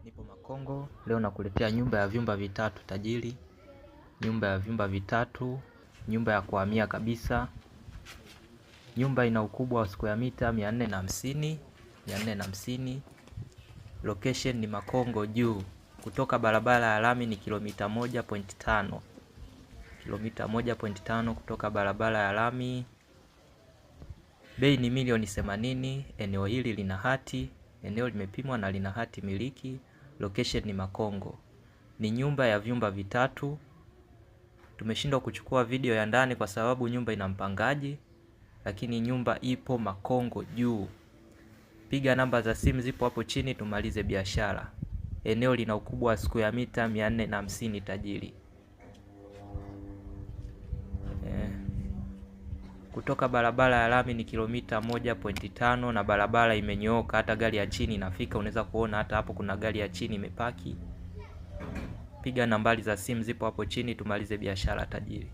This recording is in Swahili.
Nipo Makongo, leo nakuletea nyumba ya vyumba vitatu tajiri. Nyumba ya vyumba vitatu, nyumba ya kuhamia kabisa. Nyumba ina ukubwa wa square mita 450. Location ni Makongo juu. Kutoka barabara ya lami ni kilomita 1.5. Kilomita 1.5 kutoka barabara ya lami. Bei ni milioni 80. Eneo hili lina hati. Eneo limepimwa na lina hati miliki. Location ni Makongo. Ni nyumba ya vyumba vitatu. Tumeshindwa kuchukua video ya ndani kwa sababu nyumba ina mpangaji, lakini nyumba ipo Makongo juu. Piga namba za simu zipo hapo chini tumalize biashara. Eneo lina ukubwa wa square mita 450 tajiri. Kutoka barabara ya lami ni kilomita 1.5 na barabara imenyooka, hata gari ya chini inafika. Unaweza kuona hata hapo kuna gari ya chini imepaki. Piga nambari za simu zipo hapo chini tumalize biashara tajiri.